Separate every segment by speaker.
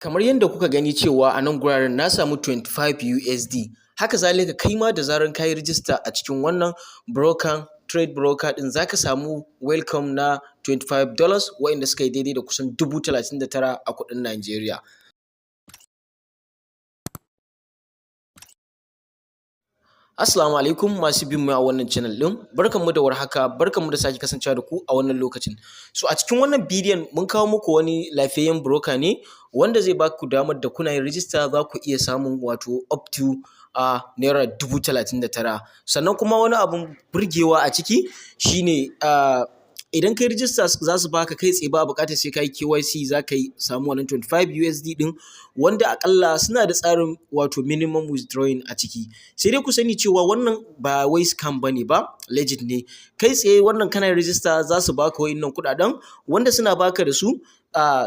Speaker 1: Kamar yadda kuka gani cewa a nan guraren na samu 25 USD. Haka zalika kai ma da zarar ka yi rijista a cikin wannan trade broker ɗin za ka samu welcome na $25 waɗanda suka yi daidai da kusan 39,000 a kuɗin Najeriya. Assalamu alaikum masu bin mu a wannan channel ɗin. Barkanmu da warhaka, barkanmu da sake kasancewa da ku a wannan lokacin. So a cikin wannan bidiyon mun kawo muku wani lafiyayyen broker ne wanda zai baku damar da kuna yin rijista za ku iya samun wato up to naira 39,000. Sannan kuma wani abun burgewa a ciki shine idan kai rijista za su baka kai tsaye ba buƙatar sai ka yi KYC za ka yi samu wannan 25 USD ɗin wanda akalla suna da tsarin wato minimum withdrawing a ciki. Sai dai ku sani cewa wannan ba wai scam bane ba, legit ne. Kai tsaye wannan kana rijista za su baka wa'innan kuɗaɗen wanda suna baka da su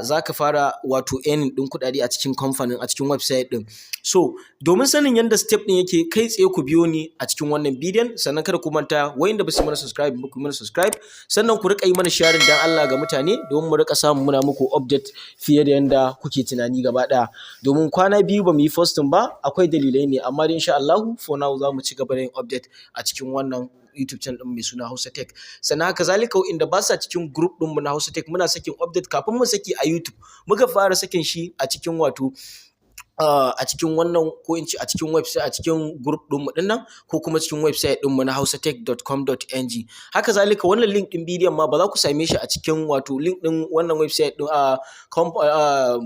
Speaker 1: za ka fara wato earning ɗin kuɗaɗe a cikin kamfanin a cikin website ɗin. So domin sanin yadda step ɗin yake kai tsaye ku biyo ni a cikin wannan bidiyon, sannan kada ku manta wayanda ba su mana subscribe ba ku mana subscribe, sannan ku riƙa yi mana sharing dan Allah ga mutane domin mu riƙa samu muna muku update fiye da yanda kuke tunani gaba ɗaya. Domin kwana biyu ba mu yi posting ba akwai dalilai ne, amma dai insha Allahu for now za mu ci gaba da yin update a cikin wannan YouTube channel ɗin mai suna hausatech. Sannan haka zalika waɗanda ba sa cikin group ɗinmu na hausatech muna sakin update kafin mu saki a YouTube. Muka fara sakin shi a cikin wato a cikin wannan ko in ce a cikin website a cikin group ɗinmu ɗin nan ko kuma cikin website ɗinmu na hausatech.com.ng. Haka zalika wannan link ɗin bidiyon ma ba za ku same shi a cikin wato link ɗin wannan website ɗin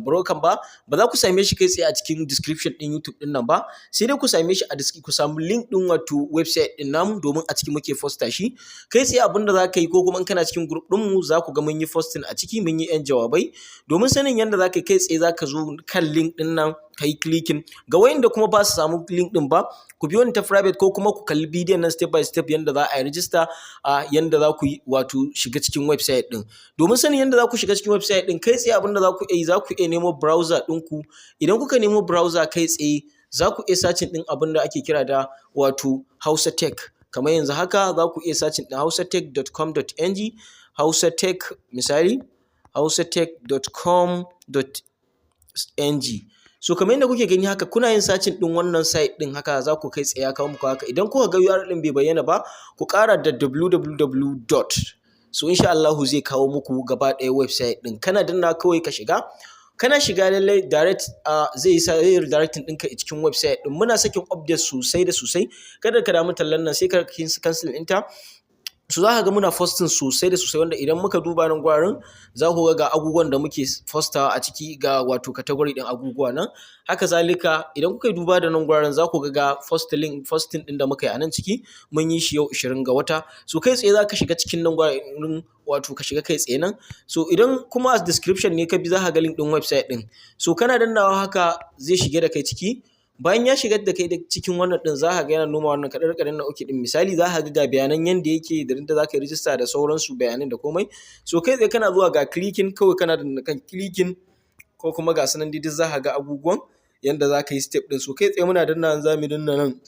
Speaker 1: broker ba za ku same shi kai tsaye a cikin description ɗin YouTube ɗin nan ba, sai dai ku same shi ku samu link ɗin wato website ɗin namu domin a ciki muke posta shi. Kai tsaye abin da za ka yi ko kuma in kana cikin group ɗinmu za ku ga mun yi posting a ciki mun yi 'yan jawabai. Domin sanin yadda za ka yi kai tsaye za ka zo kan link ɗin nan ka yi clicking. Ga wayanda kuma ba su samu link ɗin ba ku biyo ni ta private ko kuma ku kalli bidiyon nan step by step yanda za a yi register yanda za ku yi wato shiga cikin website ɗin. Domin sanin yanda za ku shiga cikin website ɗin kai tsaye abin da za ku iya yi za ku iya nemo browser ɗinku. Idan kuka nemo browser kai tsaye za ku iya searching ɗin abin da ake kira da wato hausatech. Kamar yanzu haka za ku iya searching ɗin hausatech.com.ng, hausatech misali hausatech.com.ng. So kamar yadda kuke gani haka kuna yin searching ɗin wannan site ɗin haka za ku kai tsaye ya kawo muku haka. Idan kuka ga URL ɗin bai bayyana ba ku ƙara da www. So insha Allahu zai kawo muku gaba ɗaya website ɗin. Kana danna kawai ka shiga. Kana shiga lallai direct zai yi redirecting ɗinka cikin website ɗin. Muna sakin update sosai da sosai. Kada ka damu tallan nan sai ka cancel ɗinta. So za ka ga muna posting sosai da sosai wanda idan muka duba nan gwarin za ku ga abubuwan da muke postawa a ciki ga wato category ɗin abubuwa nan. Haka zalika idan kuka duba da nan gwarin za ku ga posting ɗin da muka yi a nan ciki mun yi shi yau 20 ga wata. So kai tsaye za ka shiga cikin nan gwarin wato ka shiga kai tsaye nan. So idan kuma a description ne ka bi za ka ga link ɗin website ɗin. So kana dannawa haka zai shige da kai ciki. Bayan ya shigar da kai da cikin wannan ɗin za ka ga yana noma wannan kaɗan na oke ɗin. Misali za ka ga bayanan yanda yake da yadda za ka yi rijista da sauransu bayanan da komai. So kai tsaye kana zuwa ga clicking kawai kana da kan clicking ko kuma ga sanan dai za ka ga abubuwan yanda za ka yi step ɗin. So kai tsaye muna danna za mu danna nan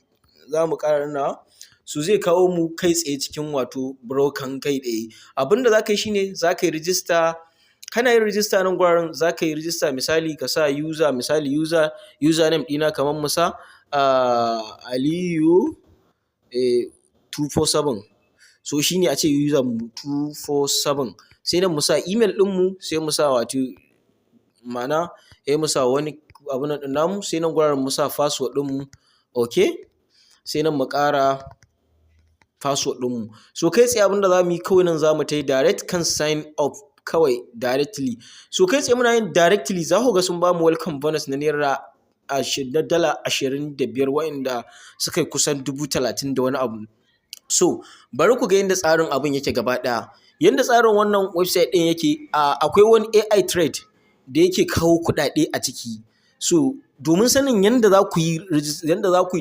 Speaker 1: za mu ƙara dannawa. So zai kawo mu kai tsaye cikin wato broker kai tsaye. Abin da za ka yi shine za ka yi rijista. Kana yin rijista nan gwarin za ka yi rijista misali ka sa username ɗina kamar mu sa Aliyu 247. So shine a ce user mu 247. Sai nan mu sa email ɗinmu sai mu sa wato ma'ana mu sa wani abu nan ɗin namu sai nan gwarin mu sa password ɗinmu. Okay. Sai nan mu ƙara password ɗinmu. So kai tsaye abin da za mu yi kawai nan za mu ta yi direct kan sign up kawai directly. So kai tsaye muna yin directly za ku ga sun ba mu welcome bonus na naira dala 25 wa'inda suka yi kusan 30,000 da wani abu. So bari ku ga yadda tsarin abin yake gaba ɗaya. Yadda tsarin wannan website ɗin yake akwai wani AI trade da yake kawo kuɗaɗe a ciki. So domin sanin yadda za ku yi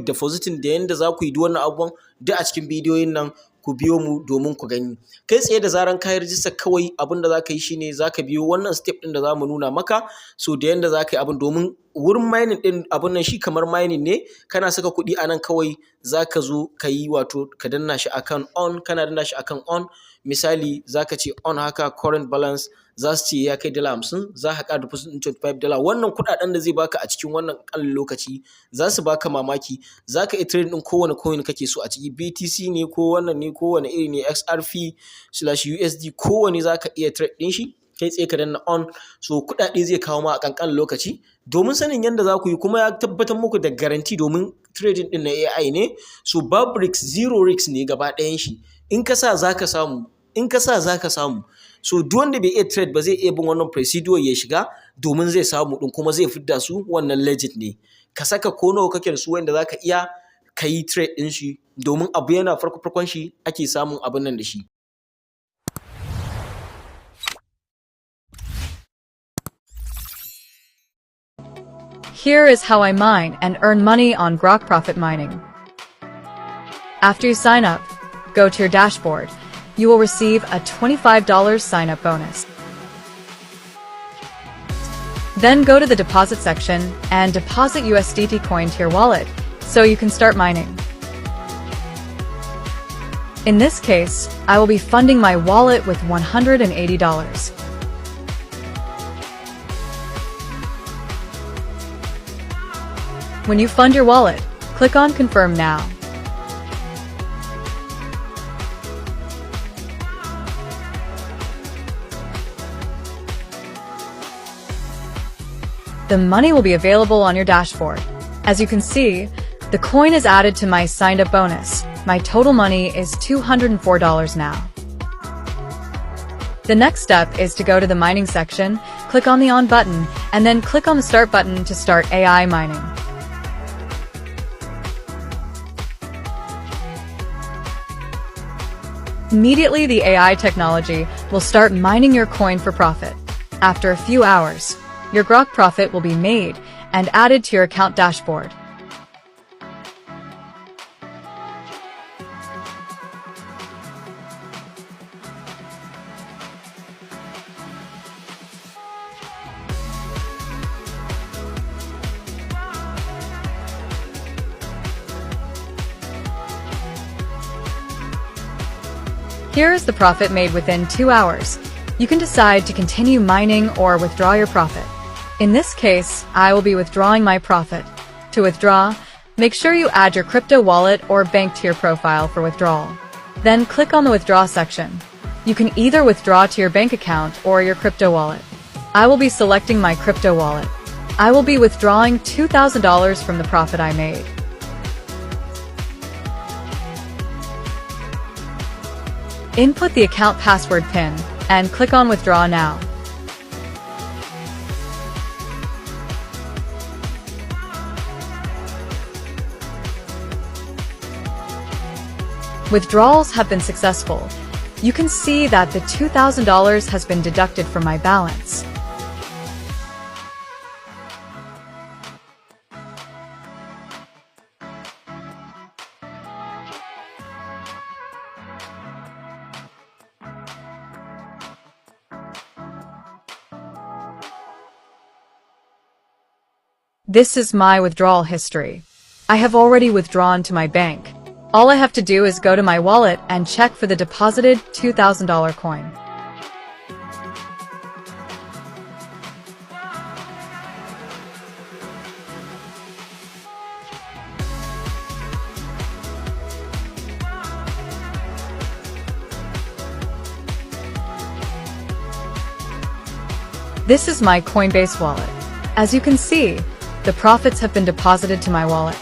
Speaker 1: depositing da yadda za ku yi duk wannan abubuwan duk a cikin bidiyoyin nan ku biyo mu domin ku gani. Kai tsaye da zaran ka yi rijista kawai abin da za ka yi shine za ka biyo wannan step ɗin da za mu nuna maka. So da yanda za ka yi abin domin wurin mining ɗin abin nan shi kamar mining ne. Kana saka kuɗi a nan kawai za ka zo ka yi wato ka danna shi akan on. Kana danna shi akan on misali za ka ce on haka current balance za su ce ya kai $50 za ka ƙara deposit ɗin $25. Wannan kuɗaɗen da zai baka a cikin wannan ƙarin lokaci za su baka mamaki. Za ka iya trade ɗin kowane coin kake so a ciki, BTC ne ko wannan ne ko wani iri ne, XRP/USD kowane za ka iya trade ɗin shi kai tsaye ka danna on, so kuɗaɗe zai kawo ma a ƙanƙanin lokaci. Domin sanin yadda za ku yi kuma ya tabbatar muku da garanti domin trading ɗin na AI ne, so babu risk, zero risk ne gaba ɗayan shi. In ka sa za ka samu, so duk wanda bai iya trade ba zai iya bin wannan procedure ya shiga domin zai samu ɗin kuma zai fidda su, wannan legit ne. Ka saka ko nawa kake da su wanda za ka iya ka yi trade ɗin shi, domin abu yana farkon shi ake samun abin nan da shi.
Speaker 2: Here is how I mine and earn money on Grok Profit Mining. After you sign up, go to your dashboard. You will receive a $25 sign-up bonus. Then go to the deposit section and deposit USDT coin to your wallet so you can start mining. In this case, I will be funding my wallet with $180. When you fund your wallet, click on Confirm Now. The money will be available on your dashboard. As you can see, the coin is added to my signed up bonus. My total money is $204 now. The next step is to go to the mining section, click on the On button, and then click on the Start button to start AI mining. Immediately, the AI technology will start mining your coin for profit. After a few hours, your Grok profit will be made and added to your account dashboard. Here is the profit made within 2 hours. You can decide to continue mining or withdraw your profit. In this case, I will be withdrawing my profit. To withdraw, make sure you add your crypto wallet or bank to your profile for withdrawal. Then click on the Withdraw section. You can either withdraw to your bank account or your crypto wallet. I will be selecting my crypto wallet. I will be withdrawing $2,000 from the profit I made. Input the account password PIN and click on Withdraw Now. Withdrawals have been successful. You can see that the $2,000 has been deducted from my balance. This is my withdrawal history. I have already withdrawn to my bank. All I have to do is go to my wallet and check for the deposited $2,000 coin. This is my Coinbase wallet. As you can see, the profits have been deposited to my wallet.